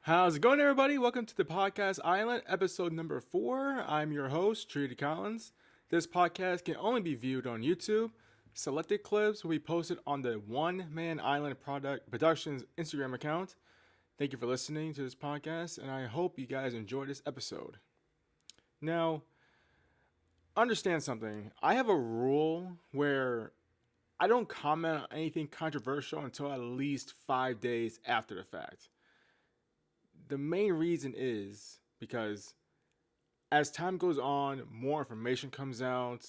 How's it going, everybody? Welcome to the Podcast Island, episode number 4. I'm your host, Trudy Collins. This podcast can only be viewed on YouTube. Selected clips will be posted on the One Man Island Productions Instagram account. Thank you for listening to this podcast, and I hope you guys enjoy this episode. Now, understand something. I have a rule where I don't comment on anything controversial until at least 5 days after the fact. The main reason is because as time goes on, more information comes out,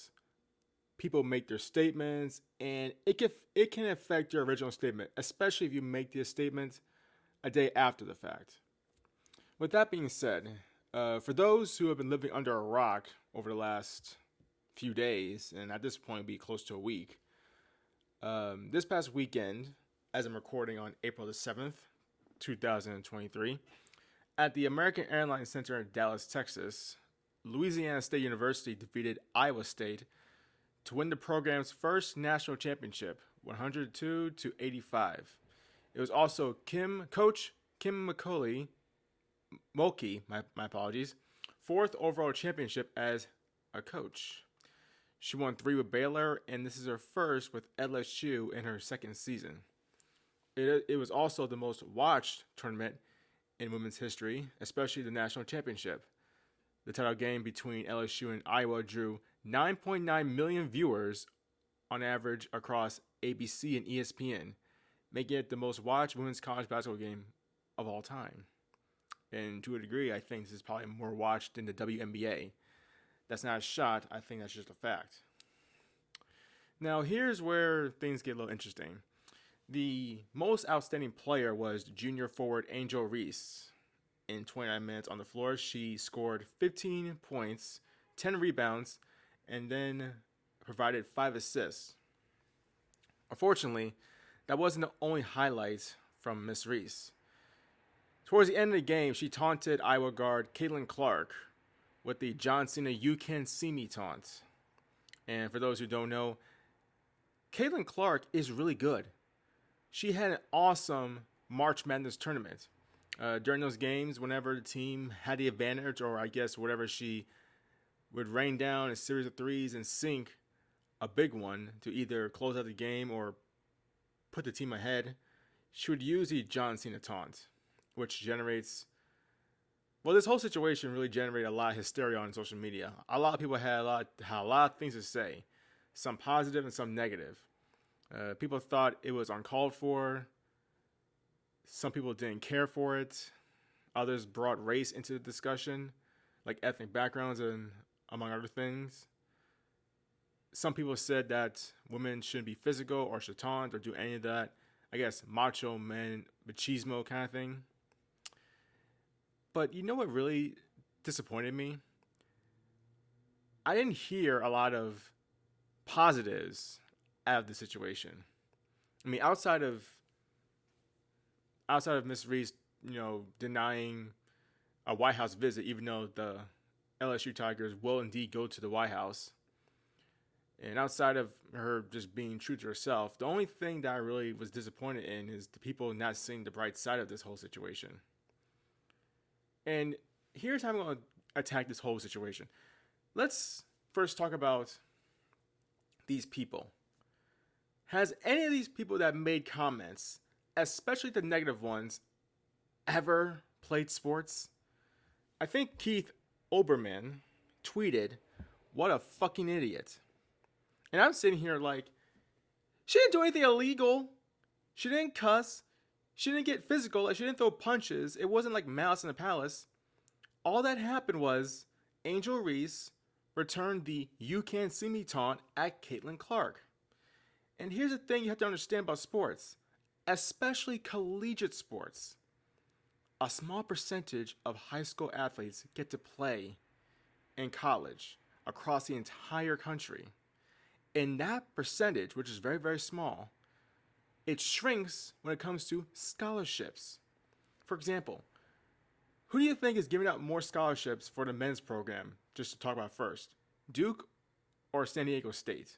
people make their statements, and it can affect your original statement, especially if you make this statement a day after the fact. With that being said, for those who have been living under a rock over the last few days, and at this point be close to a week, this past weekend, as I'm recording on April the 7th, 2023, at the American Airlines Center in Dallas, Texas, Louisiana State University defeated Iowa State to win the program's first national championship, 102-85. It was also Coach Kim Mulkey, my apologies, fourth overall championship as a coach. She won 3 with Baylor, and this is her first with LSU in her second season. It was also the most watched tournament in women's history, especially the national championship. The title game between LSU and Iowa drew 9.9 million viewers on average across ABC and ESPN, making it the most watched women's college basketball game of all time. And to a degree, I think this is probably more watched than the WNBA. That's not a shot, I think that's just a fact. Now, here's where things get a little interesting. The most outstanding player was junior forward Angel Reese. In 29 minutes on the floor, she scored 15 points, 10 rebounds, and then provided 5 assists. Unfortunately, that wasn't the only highlight from Miss Reese. Towards the end of the game, she taunted Iowa guard Caitlyn Clark with the John Cena "You Can See Me" taunt. And for those who don't know, Caitlyn Clark is really good. She had an awesome March Madness tournament. During those games, whenever the team had the advantage, or I guess whatever, she would rain down a series of threes and sink a big one to either close out the game or put the team ahead. She would use the John Cena taunt, which generates... Well, this whole situation really generated a lot of hysteria on social media. A lot of people had a lot of things to say, some positive and some negative. People thought it was uncalled for. Some people didn't care for it. Others brought race into the discussion, like ethnic backgrounds and among other things. Some people said that women shouldn't be physical or should taunt or do any of that. I guess macho man, machismo kind of thing. But you know what really disappointed me? I didn't hear a lot of positives out of the situation. I mean, outside of Miss Reese, denying a White House visit, even though the LSU Tigers will indeed go to the White House, and outside of her just being true to herself, the only thing that I really was disappointed in is the people not seeing the bright side of this whole situation. And here's how I'm going to attack this whole situation. Let's first talk about these people. Has any of these people that made comments, especially the negative ones, ever played sports? I think Keith Olbermann tweeted, "What a fucking idiot." And I'm sitting here like, she didn't do anything illegal. She didn't cuss. She didn't get physical. She didn't throw punches. It wasn't like Malice in the Palace. All that happened was Angel Reese returned the "You Can't See Me" taunt at Caitlyn Clark. And here's the thing you have to understand about sports, especially collegiate sports. A small percentage of high school athletes get to play in college across the entire country. And that percentage, which is very, very small, it shrinks when it comes to scholarships. For example, who do you think is giving out more scholarships for the men's program, just to talk about first? Duke or San Diego State?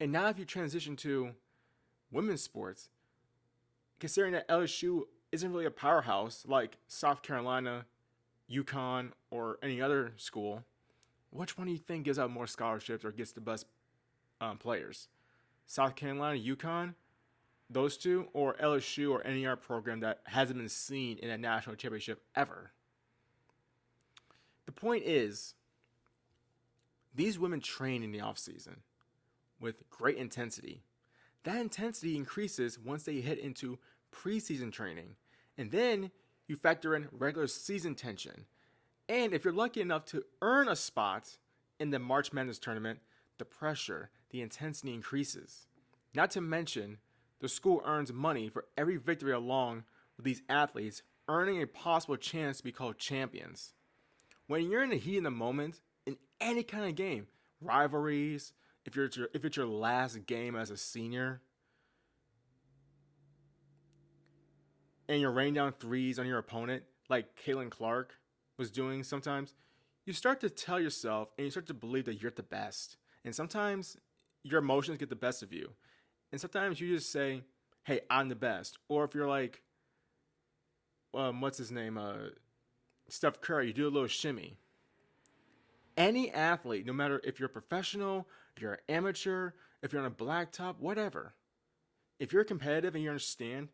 And now if you transition to women's sports, considering that LSU isn't really a powerhouse like South Carolina, UConn, or any other school, which one do you think gives out more scholarships or gets the best players? South Carolina, UConn, those two, or LSU or any other program that hasn't been seen in a national championship ever? The point is, these women train in the offseason with great intensity. That intensity increases once they hit into preseason training. And then you factor in regular season tension. And if you're lucky enough to earn a spot in the March Madness tournament, the pressure, the intensity increases. Not to mention, the school earns money for every victory along with these athletes, earning a possible chance to be called champions. When you're in the heat of the moment, in any kind of game, rivalries, if it's your last game as a senior, and you're raining down threes on your opponent, like Caitlyn Clark was doing sometimes, you start to tell yourself and you start to believe that you're the best. And sometimes your emotions get the best of you. And sometimes you just say, hey, I'm the best. Or if you're like, what's his name? Steph Curry, you do a little shimmy. Any athlete, no matter if you're a professional, you're an amateur, if you're on a blacktop, whatever, if you're competitive and you understand,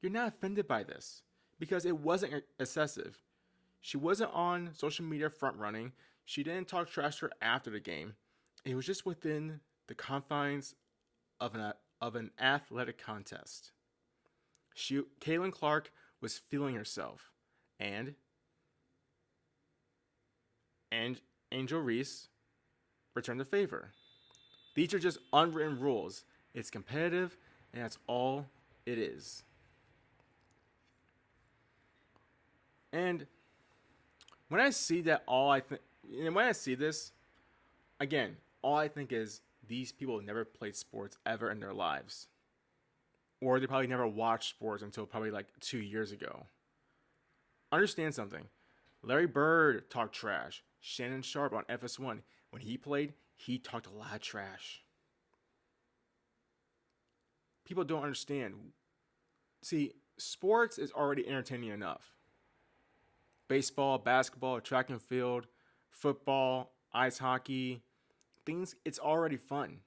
you're not offended by this because it wasn't excessive. She wasn't on social media front running. She didn't talk trash to her after the game. It was just within the confines of an athletic contest. Caitlyn Clark was feeling herself, and Angel Reese returned the favor. These are just unwritten rules. It's competitive, and that's all it is. And when I see that, when I see this, again, all I think is these people never played sports ever in their lives. Or they probably never watched sports until probably like 2 years ago. Understand something. Larry Bird talked trash. Shannon Sharp on FS1. When he played, he talked a lot of trash. People don't understand. See, sports is already entertaining enough. Baseball, basketball, track and field, football, ice hockey, things, it's already fun.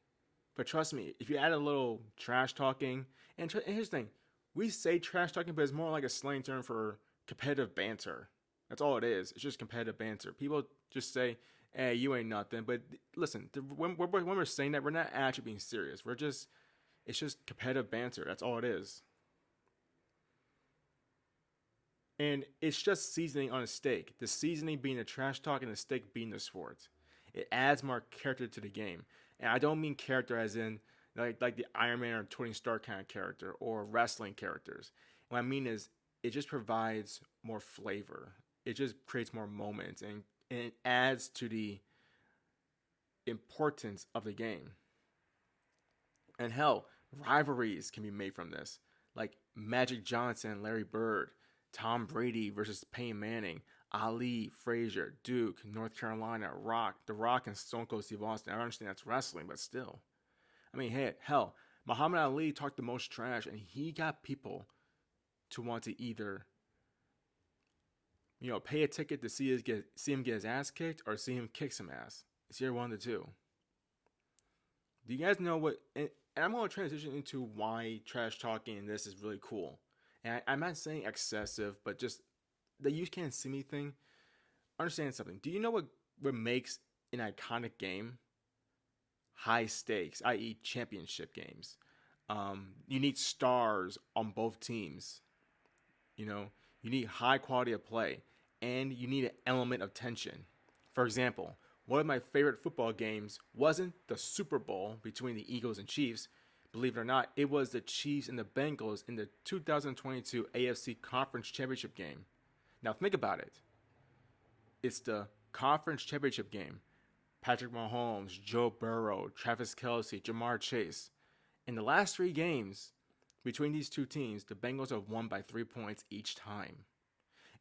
But trust me, if you add a little trash talking, and here's the thing, we say trash talking, but it's more like a slang term for competitive banter. That's all it is. It's just competitive banter. People just say, hey, you ain't nothing. But listen, when we're saying that, we're not actually being serious. It's just competitive banter. That's all it is. And it's just seasoning on a steak. The seasoning being the trash talk and the steak being the sport. It adds more character to the game. And I don't mean character as in like the Iron Man or Tony Stark kind of character or wrestling characters. What I mean is it just provides more flavor. It just creates more moments and it adds to the importance of the game. And hell, rivalries can be made from this. Like Magic Johnson and Larry Bird, Tom Brady versus Peyton Manning, Ali, Frazier, Duke, North Carolina, The Rock, and Stone Cold Steve Austin. I understand that's wrestling, but still. I mean, hey, hell, Muhammad Ali talked the most trash, and he got people to want to either, pay a ticket to see him get his ass kicked or see him kick some ass. It's either one of the two. Do you guys know what? And I'm going to transition into why trash talking in this is really cool. And I'm not saying excessive, but just the you can't see me thing. Understand something. Do you know what makes an iconic game high stakes, i.e. championship games? You need stars on both teams. You need high quality of play. And you need an element of tension. For example, one of my favorite football games wasn't the Super Bowl between the Eagles and Chiefs. Believe it or not, it was the Chiefs and the Bengals in the 2022 AFC Conference Championship game. Now think about it. It's the Conference Championship game. Patrick Mahomes, Joe Burrow, Travis Kelce, Jamar Chase. In the last 3 games between these two teams, the Bengals have won by 3 points each time.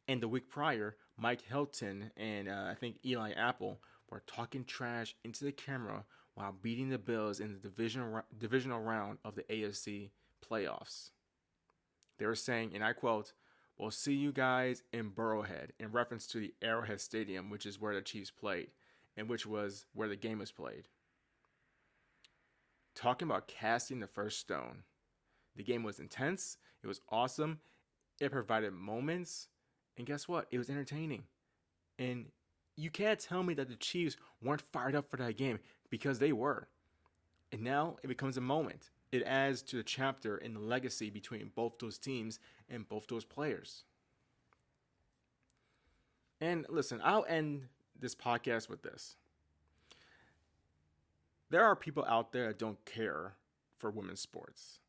And the week prior, Mike Hilton and I think Eli Apple were talking trash into the camera while beating the Bills in the divisional round of the AFC playoffs. They were saying, and I quote, We'll see you guys in Burrowhead, in reference to the Arrowhead Stadium, which is where the Chiefs played, and which was where the game was played. Talking about casting the first stone. The game was intense. It was awesome. It provided moments. And guess what? It was entertaining. And you can't tell me that the Chiefs weren't fired up for that game, because they were. And now it becomes a moment. It adds to the chapter in the legacy between both those teams and both those players. And listen, I'll end this podcast with this. There are people out there that don't care for women's sports.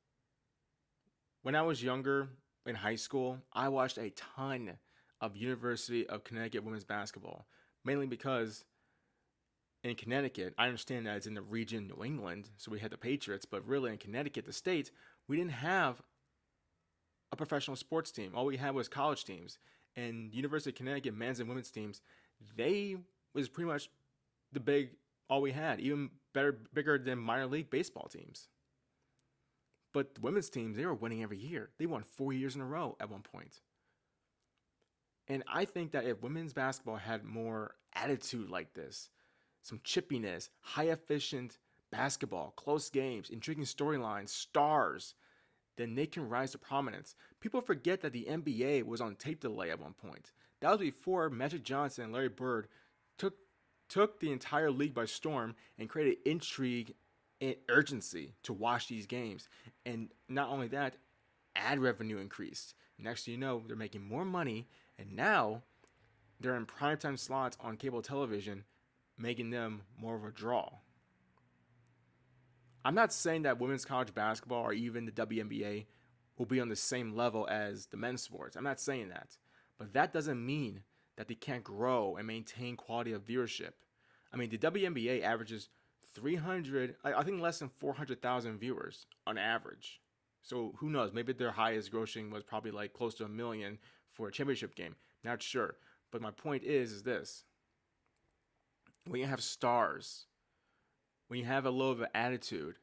When I was younger, in high school, I watched a ton of University of Connecticut women's basketball, mainly because in Connecticut, I understand that it's in the region New England, so we had the Patriots, but really in Connecticut, the state, we didn't have a professional sports team. All we had was college teams. And University of Connecticut men's and women's teams, they was pretty much all we had, even bigger than minor league baseball teams. But the women's teams, they were winning every year. They won 4 years in a row at one point. And I think that if women's basketball had more attitude like this, some chippiness, high efficient basketball, close games, intriguing storylines, stars, then they can rise to prominence. People forget that the NBA was on tape delay at one point. That was before Magic Johnson and Larry Bird took the entire league by storm and created intrigue and urgency to watch these games. And not only that, ad revenue increased. Next thing you know, they're making more money, and now they're in primetime slots on cable television, making them more of a draw. I'm not saying that women's college basketball or even the WNBA will be on the same level as the men's sports. I'm not saying that. But that doesn't mean that they can't grow and maintain quality of viewership. I mean, the WNBA averages 300, I think less than 400,000 viewers on average. So who knows? Maybe their highest grossing was probably like close to 1 million for a championship game. Not sure. But my point is this. When you have stars, when you have a little bit of attitude,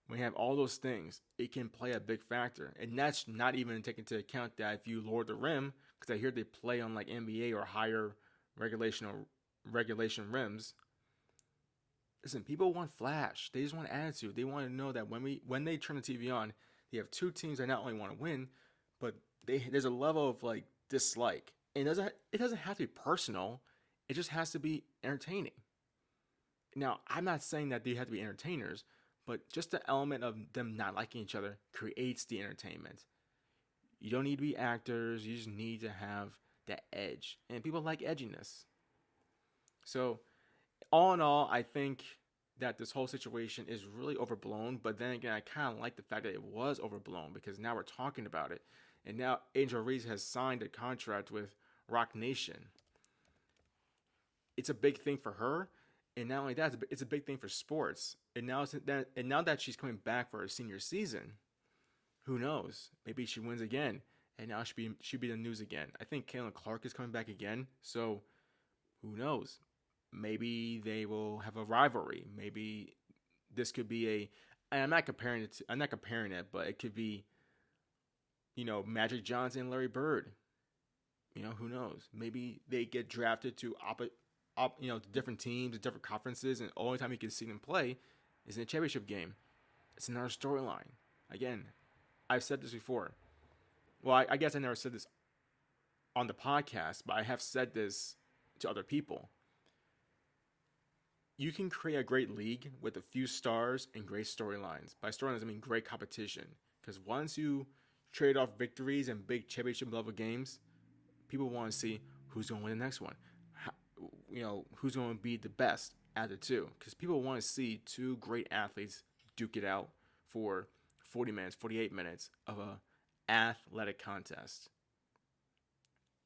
when you have all those things, it can play a big factor. And that's not even taking into account that if you lower the rim, because I hear they play on like NBA or higher regulation rims. Listen, people want flash. They just want attitude. They want to know that when they turn the TV on, they have two teams that not only want to win, but there's a level of like dislike. And it doesn't have to be personal. It just has to be entertaining. Now, I'm not saying that they have to be entertainers, but just the element of them not liking each other creates the entertainment. You don't need to be actors. You just need to have that edge. And people like edginess. So, all in all, I think that this whole situation is really overblown. But then again, I kind of like the fact that it was overblown, because now we're talking about it. And now Angel Reese has signed a contract with Rock Nation. It's a big thing for her. And not only that, it's a big thing for sports. And now that she's coming back for her senior season, who knows? Maybe she wins again, and now she'll be the news again. I think Caitlyn Clark is coming back again, so who knows? Maybe they will have a rivalry. Maybe this could be and I'm not comparing it, but it could be, Magic Johnson and Larry Bird. Who knows? Maybe they get drafted to different teams, different conferences, and the only time you can see them play is in a championship game. It's another storyline. Again, I've said this before. Well, I guess I never said this on the podcast, but I have said this to other people. You can create a great league with a few stars and great storylines. By storylines, I mean great competition. Because once you trade off victories and big championship level games, people want to see who's going to win the next one. Who's going to be the best at the two. Because people want to see two great athletes duke it out for 40 minutes, 48 minutes of a athletic contest.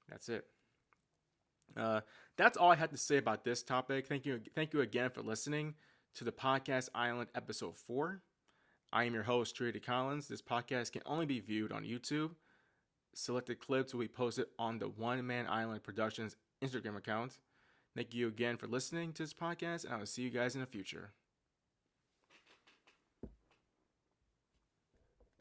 That's it. That's all I had to say about this topic. Thank you again for listening to the Podcast Island episode 4. I am your host, Trey Collins. This podcast can only be viewed on YouTube. Selected clips will be posted on the One Man Island Productions Instagram account. Thank you again for listening to this podcast, and I will see you guys in the future.